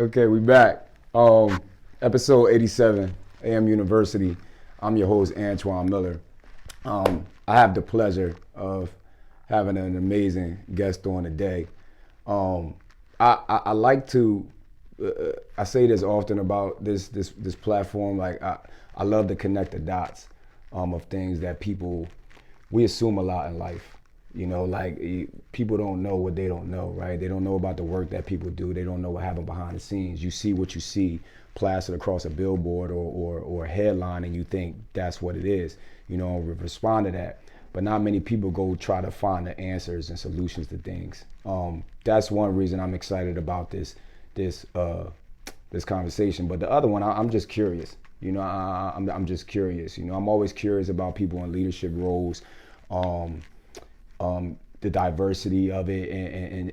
Okay, we back. Episode 87, A.M.University. I'm your host, Antoine Miller. I have the pleasure of having an amazing guest on today. I like to, I say this often about this platform. Like I love to connect the dots of things that we assume a lot in life. You know, like people don't know what they don't know, right? They don't know about the work that people do. They don't know what happened behind the scenes. You see what you see plastered across a billboard or a headline, and you think that's what it is. You know, respond to that. But not many people go try to find the answers and solutions to things. That's one reason I'm excited about this conversation. But the other one, I'm just curious. You know, I'm just curious. You know, I'm always curious about people in leadership roles. The diversity of it,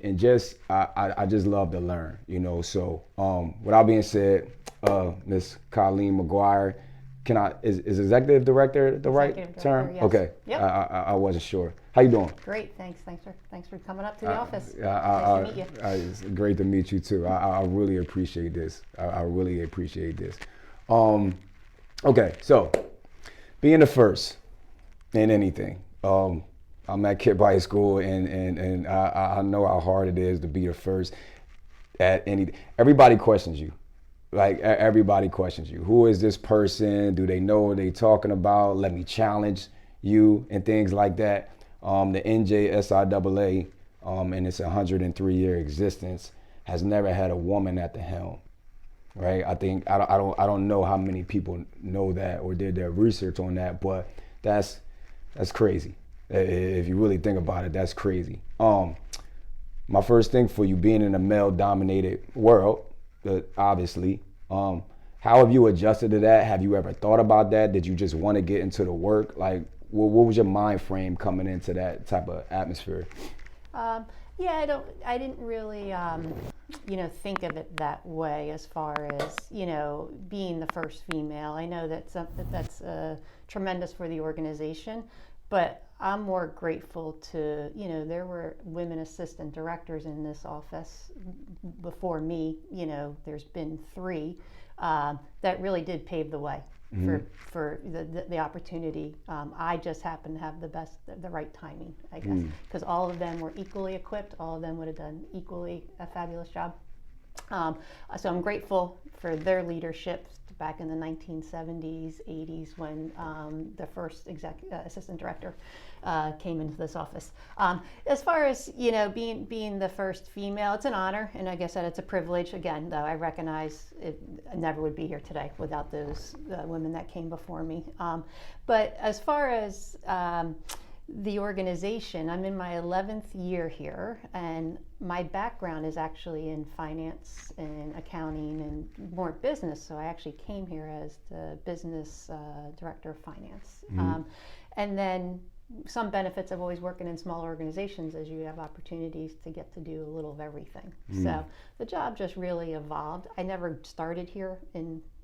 and just I just love to learn, you know. So without being said, Miss COLLEEN MAGUIRE, is executive director the right term? Yes. Okay. Yep. I wasn't sure. How you doing? Great, thanks for coming up to the office. Nice to meet you. It's great to meet you too. I really appreciate this. I really appreciate this. Okay, so being the first in anything. I'm at Kip High School, and I know how hard it is to be the first at anything. Everybody questions you. Like, everybody questions you. Who is this person? Do they know what they're talking about? Let me challenge you and things like that. The NJSIAA, in its 103-year existence, has never had a woman at the helm. Right? I don't know how many people know that or did their research on that, but that's crazy. If you really think about it, that's crazy. My first thing for you, being in a male-dominated world, obviously, how have you adjusted to that? Have you ever thought about that? Did you just want to get into the work? Like, what was your mind frame coming into that type of atmosphere? Yeah, I didn't really, think of it that way as far as, being the first female. I know that's tremendous for the organization, but I'm more grateful to, there were women assistant directors in this office before me. There's been 3 that really did pave the way for the opportunity. I just happened to have the right timing, I guess, because all of them were equally equipped. All of them would have done equally a fabulous job. So I'm grateful for their leadership back in the 1970s, 80s, when the first assistant director came into this office. As far as being the first female, it's an honor, and I guess that it's a privilege. Again, though, I recognize I never would be here today without those women that came before me. But as far as the organization, I'm in my 11th year here, and my background is actually in finance and accounting and more business. So I actually came here as the business director of finance. And then some benefits of always working in small organizations is you have opportunities to get to do a little of everything. So the job just really evolved. I never started here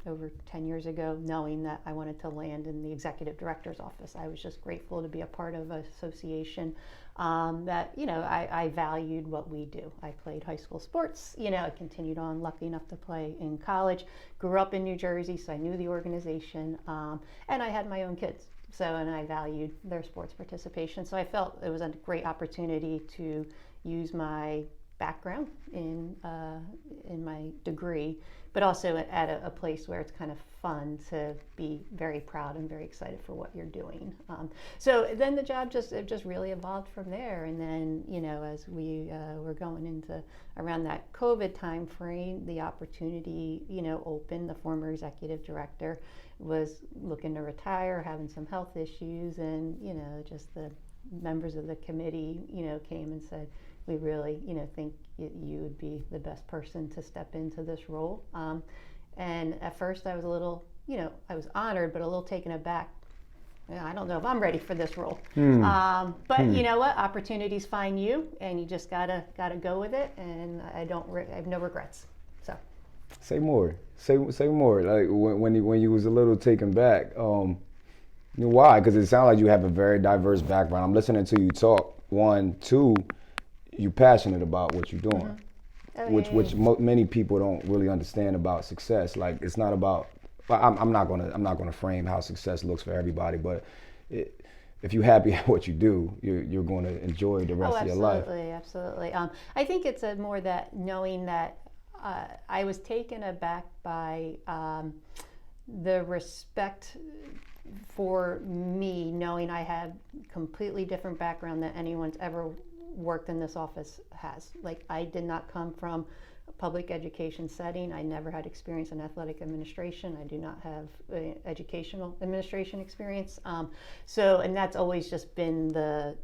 over 10 years ago knowing that I wanted to land in the executive director's office. I was just grateful to be a part of an association that, I valued what we do. I played high school sports, I continued on, lucky enough to play in college, grew up in New Jersey, so I knew the organization, and I had my own kids. And I valued their sports participation. So I felt it was a great opportunity to use my background in my degree, but also at a place where it's kind of fun to be very proud and very excited for what you're doing. So then the job just really evolved from there. And then, as we were going into around that COVID time frame, the opportunity, opened. The former executive director was looking to retire, having some health issues, and, just the members of the committee, came and said, we really, think you would be the best person to step into this role. And at first I was a little, I was honored, but a little taken aback. I don't know if I'm ready for this role. But you know what? Opportunities find you, and you just gotta go with it. And I have no regrets. So. Say more. Say more. Like when you was a little taken back. Why? Because it sounds like you have a very diverse background. I'm listening to you talk. 1, 2, you're passionate about what you're doing. many people don't really understand about success. Like, it's not about. I'm not gonna frame how success looks for everybody, but if you're happy at what you do, you're going to enjoy the rest of your life. Absolutely. I think it's more that knowing that I was taken aback by the respect for me, knowing I had completely different background than anyone's ever worked in this office has. Like, I did not come from a public education setting. I never had experience in athletic administration. I do not have educational administration experience. And that's always just been the,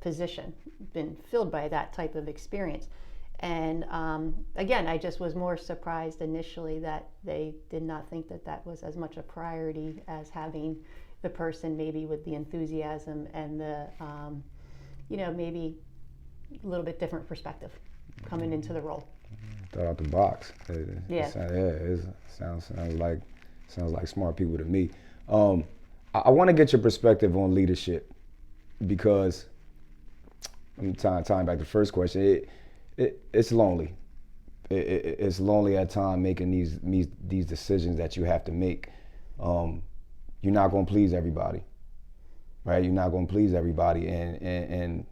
position, been filled by that type of experience. And again, I just was more surprised initially that they did not think that that was as much a priority as having the person maybe with the enthusiasm and the, maybe a little bit different perspective coming into the role. Thought out the box. It sounds like smart people to me. I want to get your perspective on leadership, because I'm tying back to the first question. It's lonely. It's lonely at times making these decisions that you have to make. You're not going to please everybody, right? You're not going to please everybody, and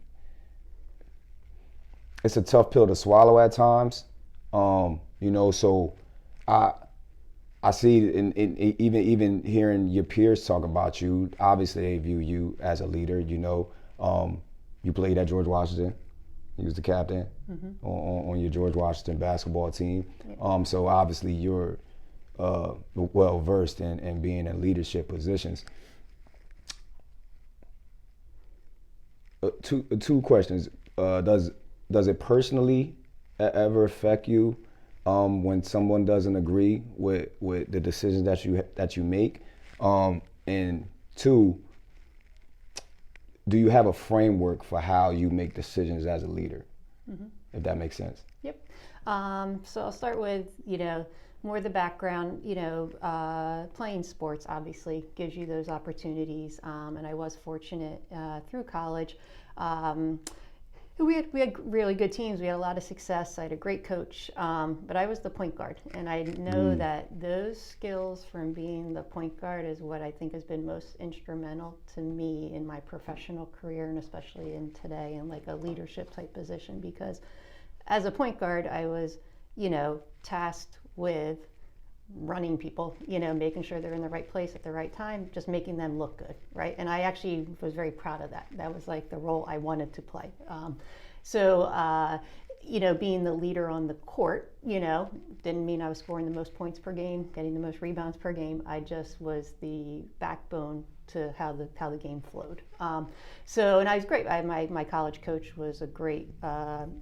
it's a tough pill to swallow at times. So I see even hearing your peers talk about you. Obviously, they view you as a leader. You played at George Washington. He was the captain on your George Washington basketball team. Yeah. So obviously you're well versed in being in leadership positions. Two questions. Does it personally ever affect you when someone doesn't agree with the decisions that you make? And two, do you have a framework for how you make decisions as a leader, if that makes sense? Yep. So I'll start with, more the background. Playing sports obviously gives you those opportunities, and I was fortunate through college. We had really good teams. We had a lot of success. I had a great coach, but I was the point guard, and I know that those skills from being the point guard is what I think has been most instrumental to me in my professional career, and especially in today in like a leadership type position. Because as a point guard, I was, tasked with running people, making sure they're in the right place at the right time, just making them look good, right? And I actually was very proud of that. That was like the role I wanted to play. Being the leader on the court, didn't mean I was scoring the most points per game, getting the most rebounds per game. I just was the backbone to how the game flowed. And I was great. My college coach was a great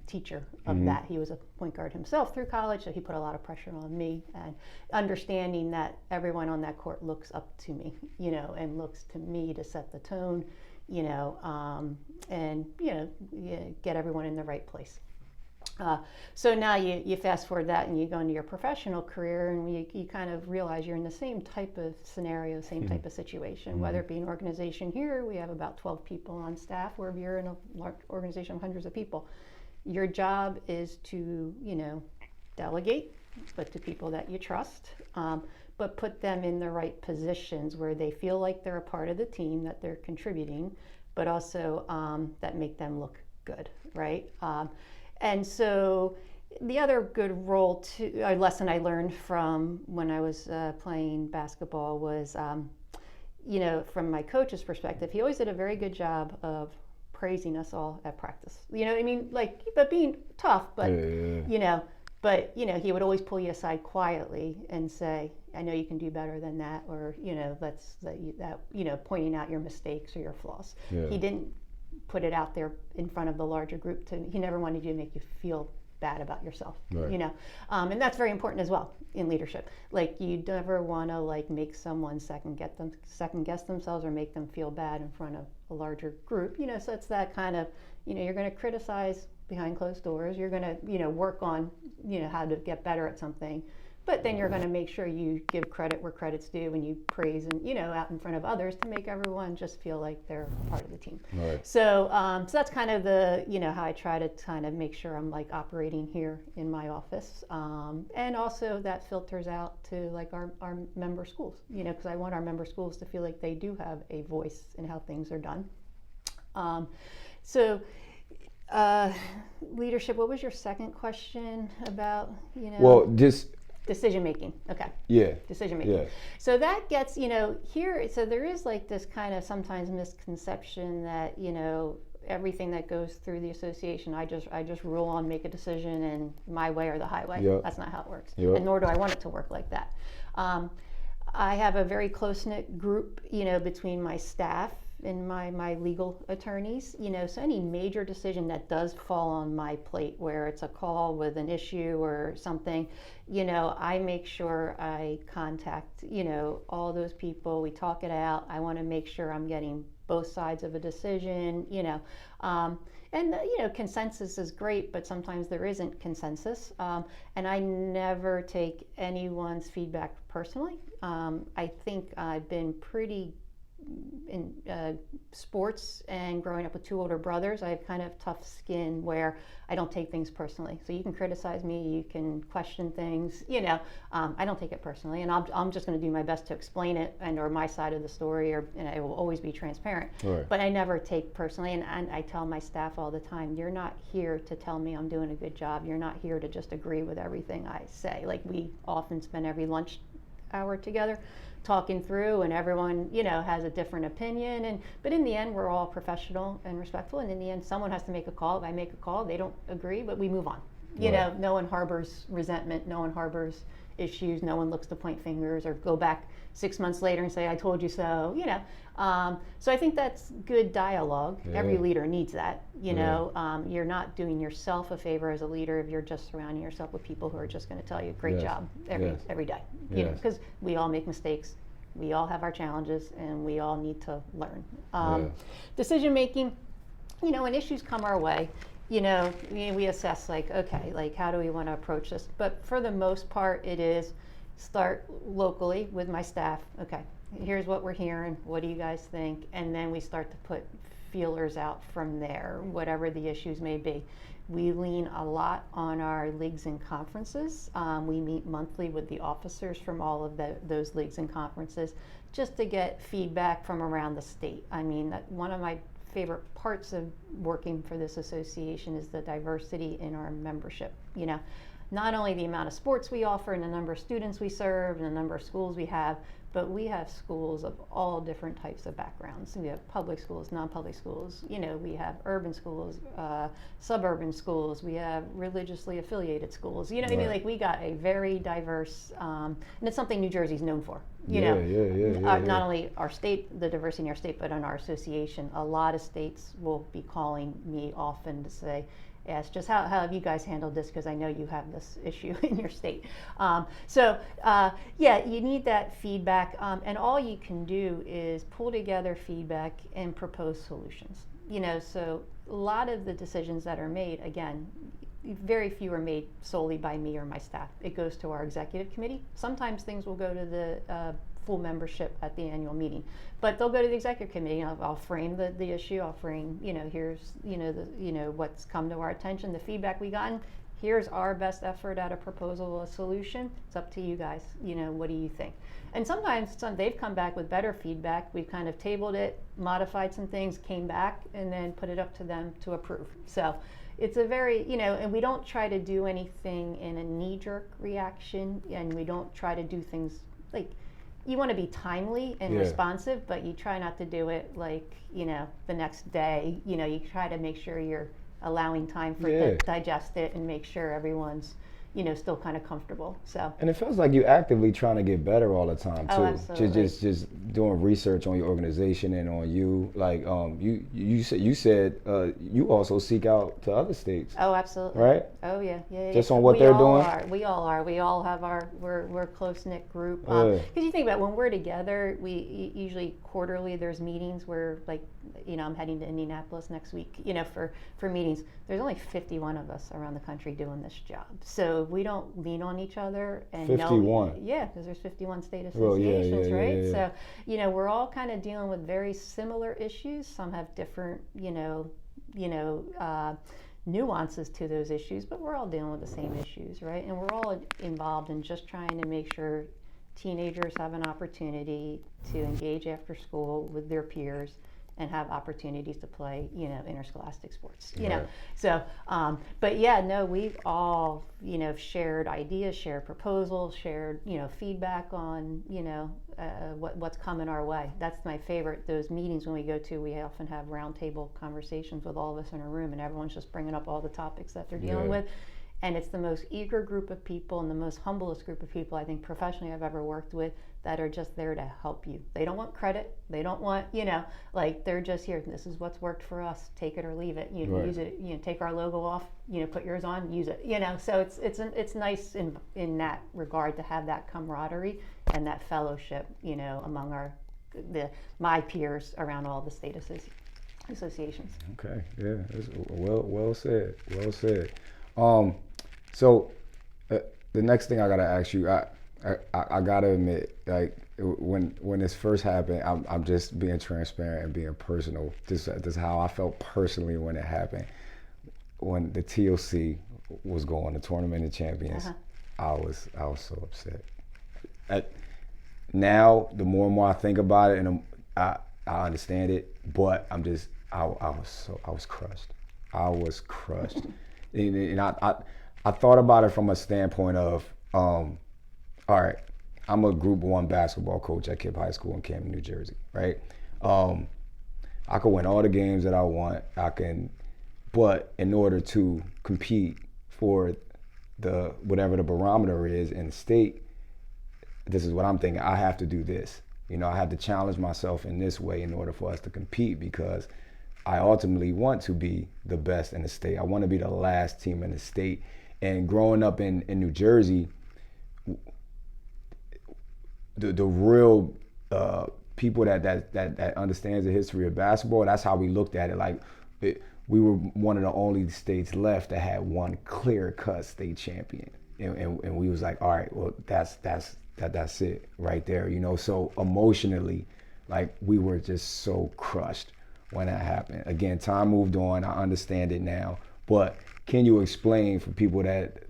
teacher of that. He was a point guard himself through college, so he put a lot of pressure on me, and understanding that everyone on that court looks up to me, and looks to me to set the tone, get everyone in the right place. So now you fast forward that and you go into your professional career, and you kind of realize you're in the same type of scenario, same type of situation, whether it be an organization here, we have about 12 people on staff, or if you're in a large organization of hundreds of people. Your job is to, delegate, but to people that you trust, but put them in the right positions where they feel like they're a part of the team, that they're contributing, but also that make them look good, right? And so the other good lesson I learned from when I was playing basketball was, from my coach's perspective, he always did a very good job of praising us all at practice. But being tough, but, he would always pull you aside quietly and say, I know you can do better than that, or, pointing out your mistakes or your flaws. Yeah. He didn't put it out there in front of the larger group. He never wanted you to make you feel bad about yourself, right. And that's very important as well in leadership. Like, you never want to make someone second guess themselves or make them feel bad in front of a larger group. So it's that kind of, you're going to criticize behind closed doors. You're going to, work on, how to get better at something. But then you're going to make sure you give credit where credit's due and you praise and, out in front of others to make everyone just feel like they're part of the team. Right. So that's kind of the, how I try to kind of make sure I'm like operating here in my office. And also that filters out to like our member schools, because I want our member schools to feel like they do have a voice in how things are done. Leadership, what was your second question about, Well, just decision making. Okay. Yeah. Decision making. Yeah. So that gets, here, so there is like this kind of sometimes misconception that, everything that goes through the association, I just rule on, make a decision, and my way or the highway. Yep. That's not how it works. Yep. And nor do I want it to work like that. I have a very close-knit group, between my staff and my legal attorneys, so any major decision that does fall on my plate, where it's a call with an issue or something, I make sure I contact, all those people. We talk it out. I want to make sure I'm getting both sides of a decision, and consensus is great, but sometimes there isn't consensus. And I never take anyone's feedback personally. I think I've been pretty in sports and growing up with two older brothers, I have kind of tough skin where I don't take things personally. So you can criticize me, you can question things, I don't take it personally, and I'm just going to do my best to explain it or my side of the story, and I will always be transparent. Right. But I never take personally, and I tell my staff all the time, you're not here to tell me I'm doing a good job. You're not here to just agree with everything I say. Like, we often spend every lunch hour together talking through, and everyone has a different opinion, but in the end we're all professional and respectful, and in the end someone has to make a call. If I make a call, they don't agree, but we move on. Right. No one harbors resentment, no one harbors issues, no one looks to point fingers or go back 6 months later and say I told you so. So I think that's good dialogue. Yeah. Every leader needs that. You're not doing yourself a favor as a leader if you're just surrounding yourself with people who are just going to tell you great Yes. job every day. Yes. Because we all make mistakes, we all have our challenges, and we all need to learn. Decision making, when issues come our way, we assess okay, how do we want to approach this? But for the most part, it is start locally with my staff. Okay, here's what we're hearing. What do you guys think? And then we start to put feelers out from there, whatever the issues may be. We lean a lot on our leagues and conferences. We meet monthly with the officers from all of those leagues and conferences just to get feedback from around the state. I mean, one of my favorite parts of working for this association is the diversity in our membership. Not only the amount of sports we offer and the number of students we serve and the number of schools we have, but we have schools of all different types of backgrounds. We have public schools, non-public schools, we have urban schools, suburban schools, we have religiously affiliated schools. What I mean? Like, we got a very diverse, and it's something New Jersey's known for. Not only our state, the diversity in our state, but in our association. A lot of states will be calling me often to say, ask just how have you guys handled this, because I know you have this issue in your state. You need that feedback, and all you can do is pull together feedback and propose solutions. So a lot of the decisions that are made, again, very few are made solely by me or my staff. It goes to our executive committee. Sometimes things will go to the full membership at the annual meeting, but they'll go to the executive committee. I'll frame the issue. I'll frame, here's what's come to our attention, the feedback we gotten. Here's our best effort at a proposal, a solution. It's up to you guys. What do you think? And sometimes they've come back with better feedback. We've kind of tabled it, modified some things, came back, and then put it up to them to approve. So it's a very, and we don't try to do anything in a knee-jerk reaction, and we don't try to do things like, you want to be timely and responsive, but you try not to do it like, the next day. You try to make sure you're allowing time for it to digest it and make sure everyone's, still kind of comfortable. So. And it feels like you're actively trying to get better all the time too. Oh, absolutely. Just doing research on your organization and on you. Like you said you also seek out to other states. Oh, absolutely. Right? Oh yeah. Just on what they're doing. We all are. We all have we're a close knit group. Because you think about it, when we're together, we usually quarterly there's meetings where I'm heading to Indianapolis next week. For meetings. There's only 51 of us around the country doing this job. So if we don't lean on each other and 51. yeah, because there's 51 state Well, associations, yeah, right? yeah. So, we're all kind of dealing with very similar issues. Some have different, nuances to those issues, but we're all dealing with the same issues, right? And we're all involved in just trying to make sure teenagers have an opportunity to engage after school with their peers and have opportunities to play, interscholastic sports, Right. So, but yeah, no, we've all, shared ideas, shared proposals, shared, feedback on, what's coming our way. That's my favorite. Those meetings when we go to, we often have roundtable conversations with all of us in a room, and everyone's just bringing up all the topics that they're dealing with. And it's the most eager group of people and the most humblest group of people I think professionally I've ever worked with that are just there to help you. They don't want credit. They don't want, they're just here. This is what's worked for us. Take it or leave it. Right. Use it. Take our logo off. Put yours on. Use it. So it's nice in that regard to have that camaraderie and that fellowship. Among my peers around all the state associations. Okay. Yeah. That's well said. Well said. So the next thing I gotta ask you, I gotta admit, like when this first happened, I'm just being transparent and being personal. This is how I felt personally when it happened. When the TOC was going, the Tournament of Champions, I was so upset. Now, the more and more I think about it, and I understand it, but I was crushed. I was crushed. And I thought about it from a standpoint of, all right, I'm a Group 1 basketball coach at Kipp High School in Camden, New Jersey, right? I can win all the games that I want. But in order to compete for whatever the barometer is in the state, this is what I'm thinking. I have to do this. I have to challenge myself in this way in order for us to compete, because I ultimately want to be the best in the state. I want to be the last team in the state. And growing up in New Jersey, the real people that understands the history of basketball, that's how we looked at it. Like we were one of the only states left that had one clear-cut state champion, and we was like, all right, well that's it right there. So emotionally, like we were just so crushed when that happened. Again, time moved on. I understand it now. But can you explain for people that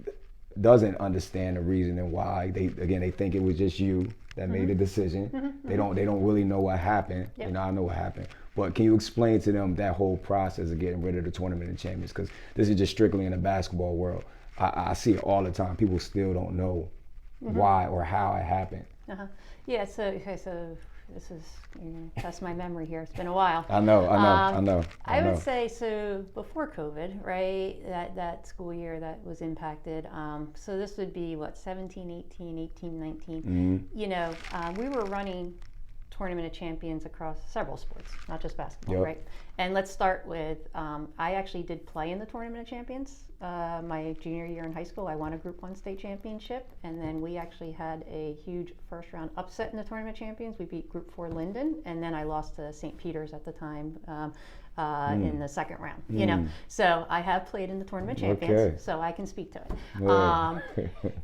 doesn't understand the reason and why they think it was just you that made the decision. They don't really know what happened. Yep. I know what happened. But can you explain to them that whole process of getting rid of the Tournament of Champions? Because this is just strictly in the basketball world. I see it all the time. People still don't know why or how it happened. Yeah, so this is, you're going to test my memory here. It's been a while. I know. I would say, so before COVID, right, that school year that was impacted, so this would be, 17, 18, 19. We were running Tournament of Champions across several sports, not just basketball, right? And let's start with, I actually did play in the Tournament of Champions. My junior year in high school, I won a Group 1 state championship, and then we actually had a huge first round upset in the Tournament of Champions. We beat Group 4 Linden, and then I lost to St. Peter's at the time in the second round. So I have played in the Tournament of Champions, so I can speak to it.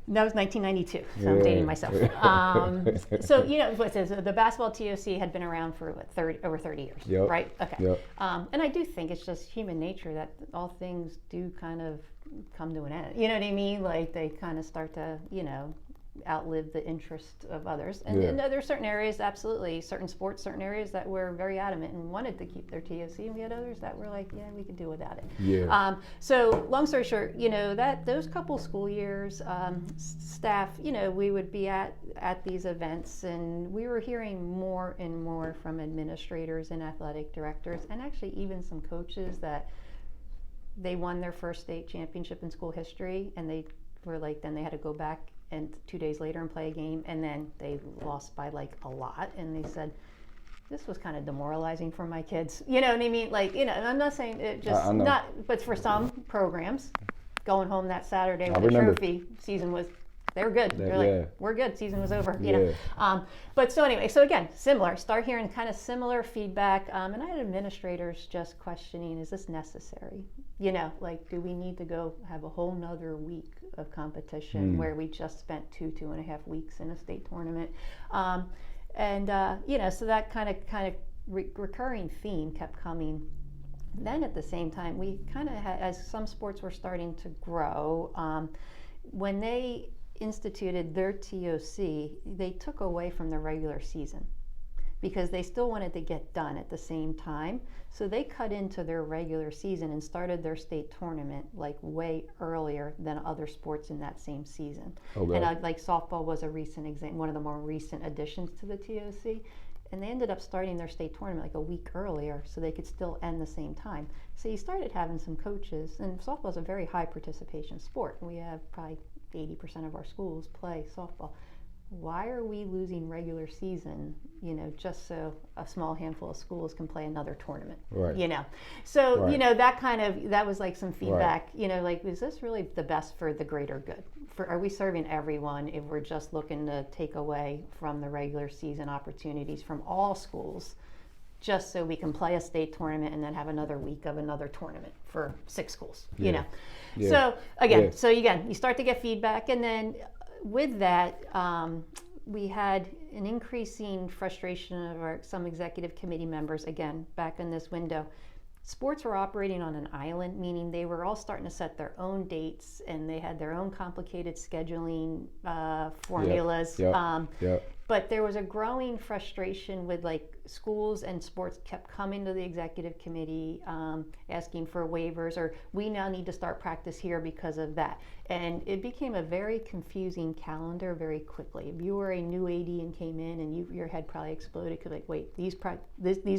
That was 1992, so I'm dating myself. So the basketball TOC had been around for over 30 years, right? Okay. And I do think it's just human nature that all things do kind of come to an end. You know what I mean? Like they kind of start to, outlive the interest of others. And there are certain areas, absolutely, certain sports, certain areas that were very adamant and wanted to keep their TOC, and we had others that were like, yeah, we could do without it. So long story short, that those couple school years, staff, we would be at these events, and we were hearing more and more from administrators and athletic directors, and actually even some coaches that they won their first state championship in school history, and they were like, then they had to go back and 2 days later and play a game, and then they lost by like a lot, and they said, this was kind of demoralizing for my kids. You know what I mean? Like, and I'm not saying it just not, but for some programs, going home that Saturday with a trophy season was they were good. They're like, we're good. Season was over. You know. But so anyway, so again, similar. Start hearing kind of similar feedback. And I had administrators just questioning, is this necessary? You know, like, do we need to go have a whole nother week of competition where we just spent 2.5 weeks in a state tournament? You know, so that kind of recurring theme kept coming. Then at the same time, we kind of had, as some sports were starting to grow, when they instituted their TOC, they took away from the regular season because they still wanted to get done at the same time. So they cut into their regular season and started their state tournament like way earlier than other sports in that same season. Okay. And like softball was a recent example, one of the more recent additions to the TOC. And they ended up starting their state tournament like a week earlier so they could still end the same time. So you started having some coaches, and softball is a very high participation sport. We have probably 80% of our schools play softball. Why are we losing regular season, you know, just so a small handful of schools can play another tournament, you know? So, you know, that was like some feedback, you know, like, is this really the best for the greater good? Are we serving everyone if we're just looking to take away from the regular season opportunities from all schools just so we can play a state tournament and then have another week of another tournament for 6 schools, you know? So again, you start to get feedback, and then with that, we had an increasing frustration of some executive committee members, again, back in this window. Sports were operating on an island, meaning they were all starting to set their own dates, and they had their own complicated scheduling formulas. But there was a growing frustration with, like, schools and sports kept coming to the executive committee asking for waivers, or we now need to start practice here because of that. And it became a very confusing calendar very quickly. If you were a new AD and came in, and your head probably exploded because, like, wait, these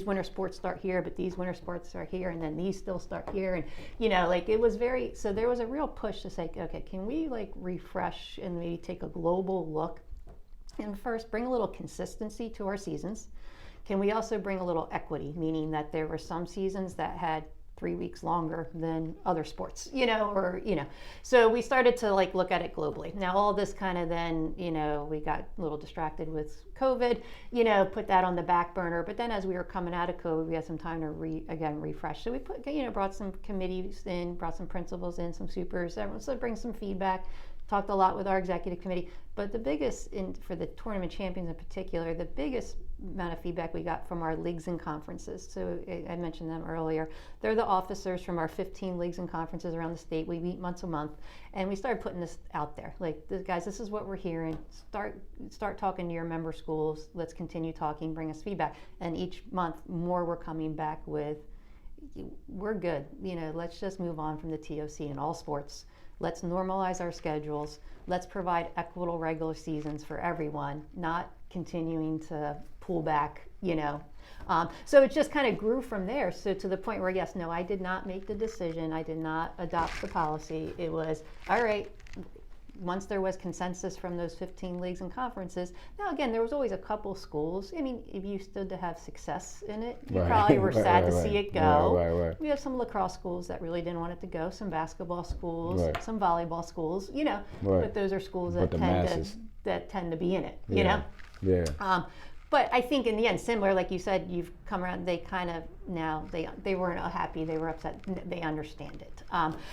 winter sports start here, but these winter sports are here, and then these still start here. And, you know, like, it was very, so there was a real push to say, okay, can we, like, refresh and maybe take a global look? And first, bring a little consistency to our seasons. Can we also bring a little equity, meaning that there were some seasons that had 3 weeks longer than other sports, you know, or, you know. So we started to, like, look at it globally. Now, all this kind of then, you know, we got a little distracted with COVID, you know, put that on the back burner. But then as we were coming out of COVID, we had some time to refresh. So we brought some committees in, brought some principals in, some supers, everyone, so bring some feedback. Talked a lot with our executive committee, but the biggest, for the tournament champions in particular, the biggest amount of feedback we got from our leagues and conferences. So I mentioned them earlier. They're the officers from our 15 leagues and conferences around the state. We meet once a month, and we started putting this out there. Like, guys, this is what we're hearing. Start talking to your member schools. Let's continue talking. Bring us feedback. And each month, more were coming back with, we're good. You know, let's just move on from the TOC in all sports. Let's normalize our schedules. Let's provide equitable regular seasons for everyone, not continuing to pull back, you know. So it just kind of grew from there. So to the point where, yes, no, I did not make the decision. I did not adopt the policy. It was, all right, once there was consensus from those 15 leagues and conferences. Now, again, there was always a couple schools. I mean, if you stood to have success in it, you probably were sad to see it go. We have some lacrosse schools that really didn't want it to go, some basketball schools, some volleyball schools, you know, but those are schools that tend to be in it, you know? But I think in the end, similar, like you said, you've come around, they kind of now, they weren't happy, they were upset, they understand it.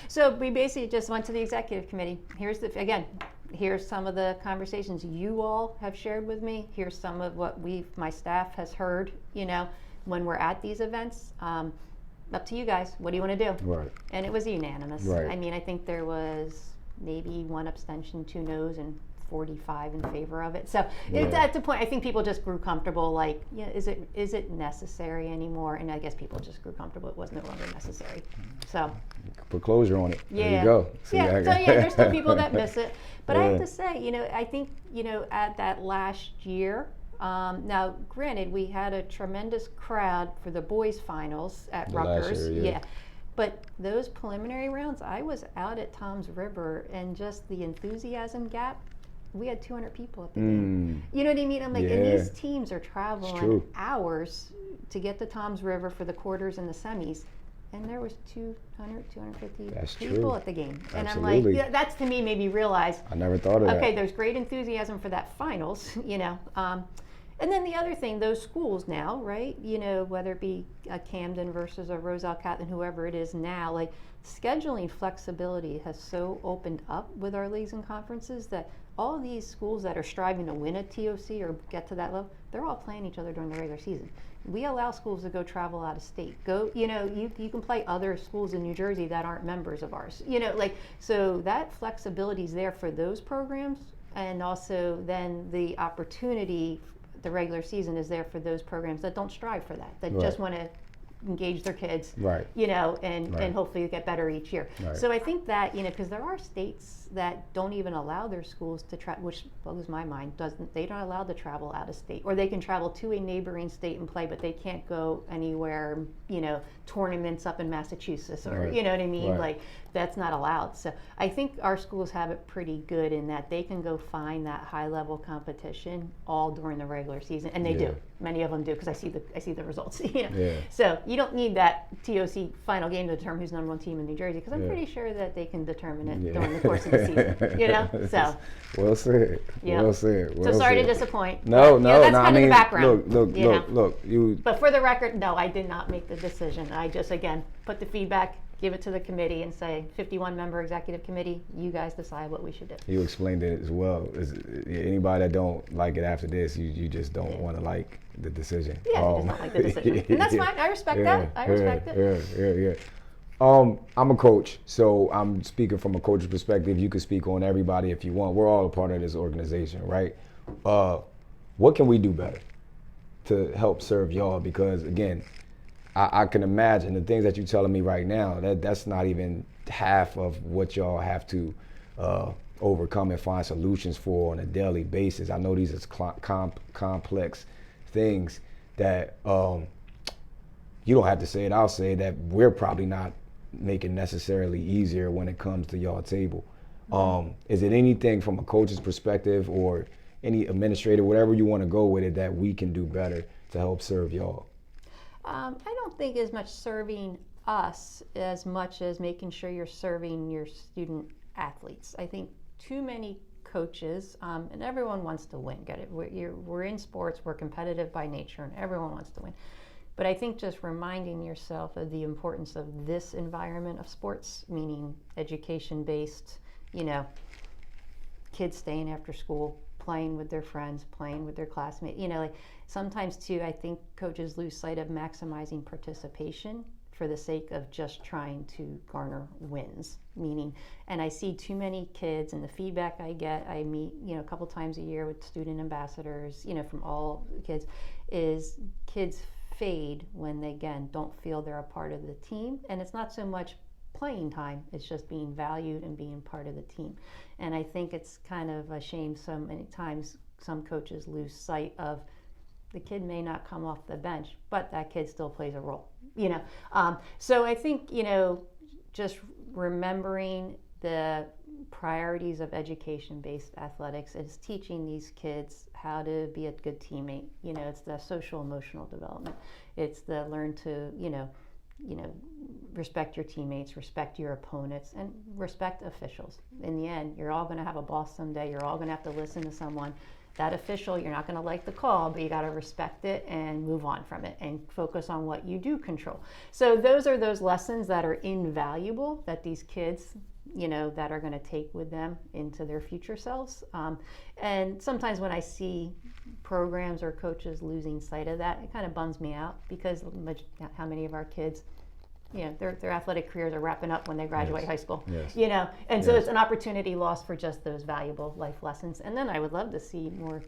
So we basically just went to the executive committee. Here's some of the conversations you all have shared with me. Here's some of what my staff has heard, you know, when we're at these events. Up to you guys, what do you want to do? Right. And it was unanimous. Right. I mean, I think there was maybe 1 abstention, 2 no's, and 45 in favor of it. So it's at the point, I think people just grew comfortable, like, yeah, is it necessary anymore? And I guess people just grew comfortable it was no longer necessary. So put closure on it. There you go. So there's still people that miss it. But I have to say, you know, I think, you know, at that last year, now granted, we had a tremendous crowd for the boys finals at Rutgers. But those preliminary rounds, I was out at Tom's River, and just the enthusiasm gap, we had 200 people at the game. You know what I mean? I'm like, and these teams are traveling hours to get to Tom's River for the quarters and the semis, and there was 200, 250 That's people true. at the game. And Absolutely. I'm like, yeah, that's to me made me realize, I never thought of that. okay, there's great enthusiasm for that finals, and then the other thing, those schools now, right, whether it be a Camden versus a Roselle Catlin, whoever it is now, like scheduling flexibility has so opened up with our leagues and conferences that all of these schools that are striving to win a TOC or get to that level, they're all playing each other during the regular season. We allow schools to go travel out of state. You can play other schools in New Jersey that aren't members of ours. So that flexibility is there for those programs, and also then the opportunity, the regular season is there for those programs that don't strive for that Right. just want to engage their kids, Right. and Right. hopefully get better each year. Right. So I think that, because there are states that don't even allow their schools to travel, which blows my mind, they don't allow to travel out of state, or they can travel to a neighboring state and play, but they can't go anywhere, tournaments up in Massachusetts, or, Right. you know what I mean? Right. Like, that's not allowed. So I think our schools have it pretty good in that they can go find that high level competition all during the regular season, and they Yeah. do. Many of them do, because I see the results. Yeah. So you don't need that TOC final game to determine who's number one team in New Jersey, because I'm Yeah. pretty sure that they can determine it Yeah. during the course of the season. So Well said. Yeah. Well said. Well so sorry said. to disappoint. No, but, no, that's no. kind I mean, of the background. look. You. But for the record, no, I did not make the decision. I just, again, put the feedback, give it to the committee, and say, 51-member executive committee, you guys decide what we should do. You explained it as well. Anybody that don't like it after this, you just don't want to like the decision. Yeah, they just don't like the decision. And that's fine. I respect that. I respect it. Yeah. I'm a coach, so I'm speaking from a coach's perspective. You can speak on everybody if you want. We're all a part of this organization, right? What can we do better to help serve y'all? Because again, I can imagine the things that you're telling me right now, that's not even half of what y'all have to overcome and find solutions for on a daily basis. I know these are complex things that you don't have to say it, I'll say that we're probably not making necessarily easier when it comes to y'all table. Is it anything from a coach's perspective or any administrator, whatever you want to go with it, that we can do better to help serve y'all? I don't think as much serving us as much as making sure you're serving your student athletes. I think too many coaches, and everyone wants to win, get it? We're in sports, we're competitive by nature, and everyone wants to win. But I think just reminding yourself of the importance of this environment of sports, meaning education-based, kids staying after school, playing with their friends, playing with their classmates. Sometimes too, I think coaches lose sight of maximizing participation for the sake of just trying to garner wins. And I see too many kids, and the feedback I get, I meet, a couple times a year with student ambassadors, from all kids, is kids fade when they, again, don't feel they're a part of the team. And it's not so much playing time, it's just being valued and being part of the team. And I think it's kind of a shame so many times some coaches lose sight of the kid may not come off the bench, but that kid still plays a role, So I think, just remembering the priorities of education-based athletics is teaching these kids how to be a good teammate. It's the social emotional development. It's the learn to, respect your teammates, respect your opponents, and respect officials. In the end, you're all going to have a boss someday. You're all going to have to listen to someone. That official, you're not going to like the call, but you got to respect it and move on from it and focus on what you do control. So those are those lessons that are invaluable that these kids, that are going to take with them into their future selves. And sometimes when I see programs or coaches losing sight of that, it kind of bums me out, because how many of our kids, their athletic careers are wrapping up when they graduate high school. Yes. And so it's an opportunity lost for just those valuable life lessons. And then I would love to see more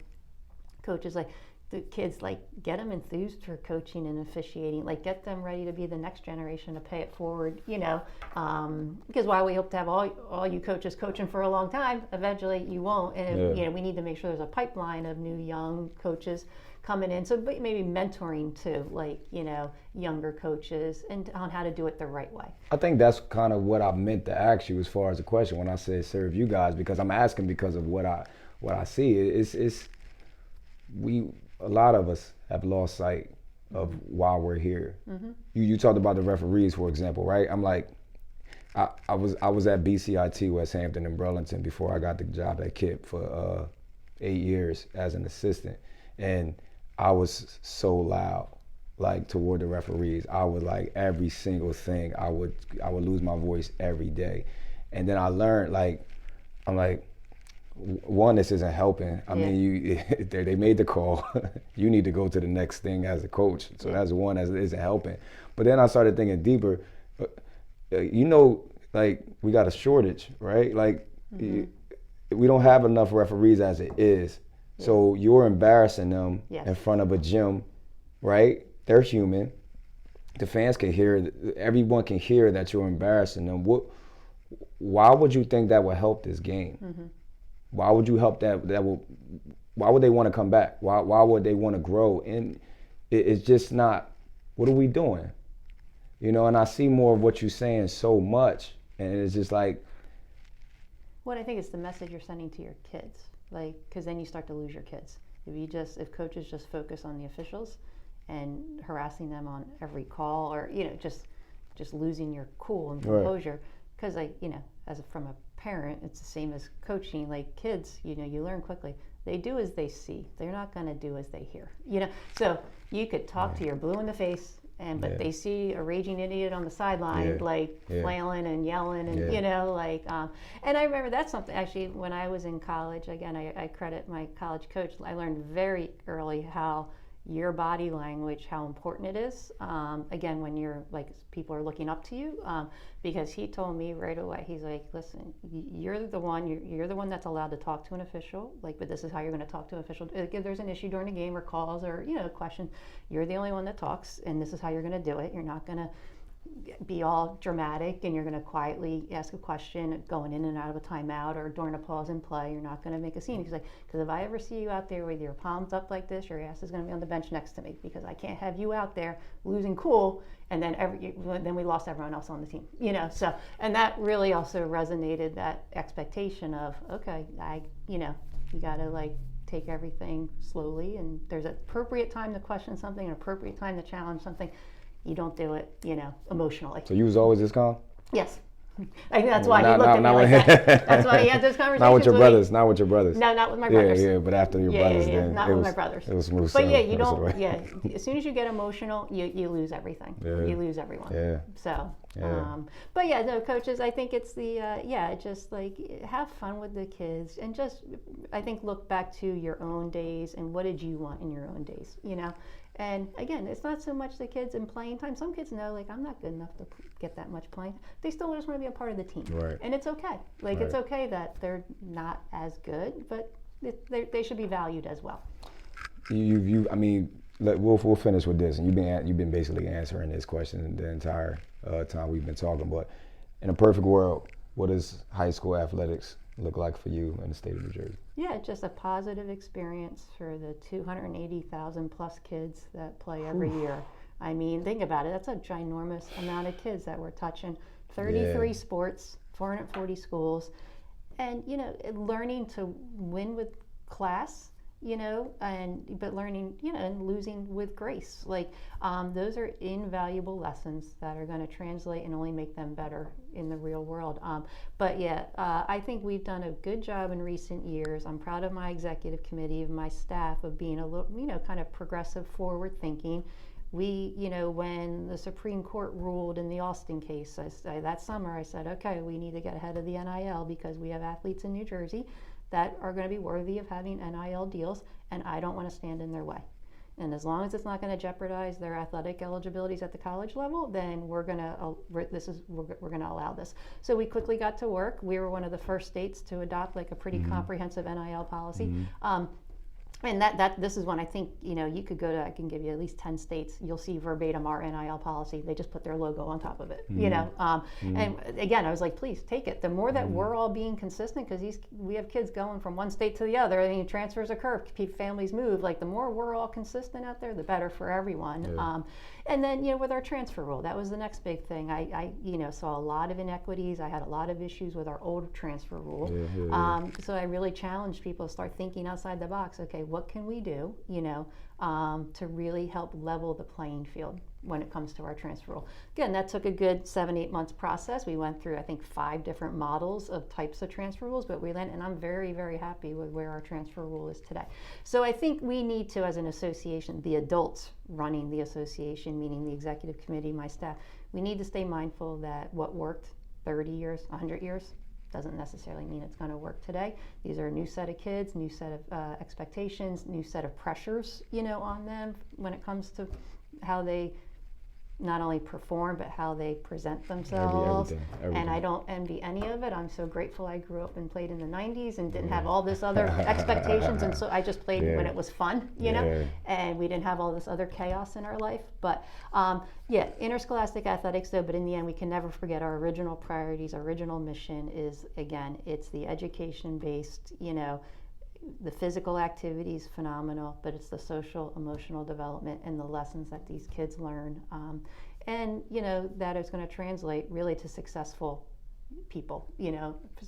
coaches, like the kids, like get them enthused for coaching and officiating, like get them ready to be the next generation to pay it forward, because while we hope to have all you coaches coaching for a long time, eventually you won't. And we need to make sure there's a pipeline of new young coaches coming in. So maybe mentoring too, like, younger coaches, and on how to do it the right way. I think that's kind of what I meant to ask you as far as the question when I said serve you guys, because I'm asking because of what I see. A lot of us have lost sight of why we're here. You talked about the referees, for example, right? I'm like, I was at BCIT West Hampton in Burlington before I got the job at KIPP for 8 years as an assistant, and I was so loud, like toward the referees. I would like every single thing. I would lose my voice every day, and then I learned I'm like, one, this isn't helping. I mean, they made the call. You need to go to the next thing as a coach. So that's one that isn't helping. But then I started thinking deeper. Like we got a shortage, right? Like we don't have enough referees as it is. So you're embarrassing them in front of a gym, right? They're human. The fans can hear, everyone can hear that you're embarrassing them. Why would you think that would help this game? Why would you help why would they want to come back? Why would they want to grow? And it's just not, what are we doing? And I see more of what you're saying so much, and it's just like. Well, I think it's the message you're sending to your kids, because then you start to lose your kids. If coaches just focus on the officials and harassing them on every call, or just losing your cool and composure, because from a parent, it's the same as coaching. Like kids, you learn quickly. They do as they see. They're not going to do as they hear. So you could talk to your blue in the face. But they see a raging idiot on the sideline, flailing and yelling, and and I remember that's something actually when I was in college. Again, I credit my college coach. I learned very early how your body language, how important it is. Again, when you're people are looking up to you, because he told me right away. He's like, listen, you're the one that's allowed to talk to an official. But this is how you're going to talk to an official. If there's an issue during a game or calls or a question, you're the only one that talks, and this is how you're going to do it. You're not going to be all dramatic, and you're going to quietly ask a question going in and out of a timeout or during a pause in play. You're not going to make a scene. He's like, because if I ever see you out there with your palms up like this, your ass is going to be on the bench next to me, because I can't have you out there losing cool, and then we lost everyone else on the team. So, and that really also resonated, that expectation of, okay, you got to take everything slowly, and there's an appropriate time to question something, an appropriate time to challenge something. You don't do it, emotionally. So you was always this calm? Yes. I think that's why he looked at me like that. That's why he had those conversations. Not with your brothers. Not with your brothers. No, not with my brothers. Yeah, but after your brothers, then not with my brothers. It was smooth. But you don't. Yeah, as soon as you get emotional, you lose everything. You lose everyone. Yeah. So, but no, coaches. I think it's just have fun with the kids, and just I think look back to your own days and what did you want in your own days, And again, it's not so much the kids in playing time. Some kids know, I'm not good enough to get that much playing. They still just want to be a part of the team. Right. And it's okay. It's okay that they're not as good, but they should be valued as well. We'll finish with this. And you've been basically answering this question the entire time we've been talking. But in a perfect world, what does high school athletics look like for you in the state of New Jersey? Yeah, just a positive experience for the 280,000 plus kids that play every year. I mean, think about it. That's a ginormous amount of kids that we're touching. 33 sports, 440 schools, and learning to win with class. But learning, and losing with grace. Those are invaluable lessons that are going to translate and only make them better in the real world. I think we've done a good job in recent years. I'm proud of my executive committee, of my staff, of being a little, kind of progressive, forward thinking. We, when the Supreme Court ruled in the Austin case, that summer I said, okay, we need to get ahead of the NIL because we have athletes in New Jersey that are going to be worthy of having NIL deals, and I don't want to stand in their way. And as long as it's not going to jeopardize their athletic eligibilities at the college level, then we're going to allow this. So we quickly got to work. We were one of the first states to adopt a pretty comprehensive NIL policy. And this is when I think, you could go to, I can give you at least 10 states, you'll see verbatim our NIL policy. They just put their logo on top of it, And again, I was like, please take it. The more that we're all being consistent, because we have kids going from one state to the other. I mean, transfers occur, families move. The more we're all consistent out there, the better for everyone. Yeah. And then, with our transfer rule, that was the next big thing. I saw a lot of inequities. I had a lot of issues with our old transfer rule. So I really challenged people to start thinking outside the box. Okay, okay, what can we do, to really help level the playing field when it comes to our transfer rule. Again, that took a good 7-8 months process. We went through, I think, 5 different models of types of transfer rules, but we landed, and I'm very, very happy with where our transfer rule is today. So I think we need to, as an association, the adults running the association, meaning the executive committee, my staff, we need to stay mindful that what worked 30 years, 100 years, doesn't necessarily mean it's going to work today. These are a new set of kids, new set of expectations, new set of pressures, on them when it comes to how they not only perform, but how they present themselves. Everything. And I don't envy any of it. I'm so grateful I grew up and played in the 90s and didn't have all this other expectations. And so I just played when it was fun, and we didn't have all this other chaos in our life. But interscholastic athletics though, but in the end, we can never forget our original priorities. Our original mission is, again, it's the education-based, the physical activity is phenomenal, but it's the social, emotional development and the lessons that these kids learn. And, that is going to translate really to successful people,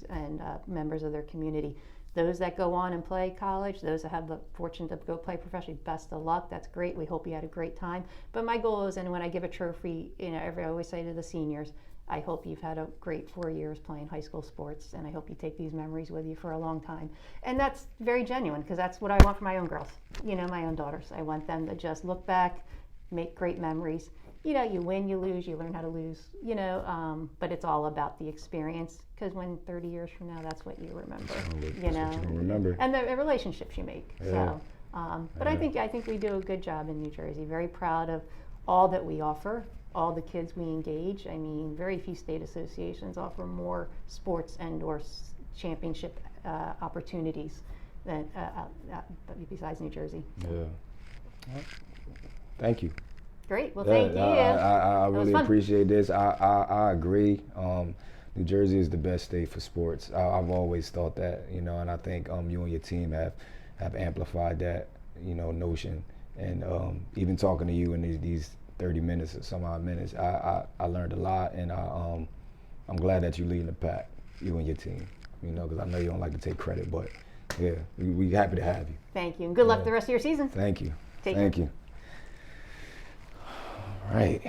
and members of their community. Those that go on and play college, those that have the fortune to go play professionally, best of luck. That's great. We hope you had a great time. But my goal is, and when I give a trophy, I always say to the seniors, I hope you've had a great 4 years playing high school sports, and I hope you take these memories with you for a long time. And that's very genuine, because that's what I want for my own girls, my own daughters. I want them to just look back, make great memories. You win, you lose, you learn how to lose, but it's all about the experience, because when 30 years from now, that's what you remember, What you remember. And the relationships you make. Yeah. So, but I think we do a good job in New Jersey. Very proud of all that we offer, all the kids we engage. I mean, very few state associations offer more sports and/or championship opportunities than besides New Jersey. Yeah. Thank you. Great. Well, thank you. I really appreciate this. I agree. New Jersey is the best state for sports. I've always thought that, and I think you and your team have amplified that, notion. And even talking to you in these 30 minutes or some odd minutes, I learned a lot, and I'm glad that you're leading the pack, you and your team, because I know you don't like to take credit, but yeah, we're happy to have you. Thank you, and good luck the rest of your season. Thank you. Take care. Thank you. All right.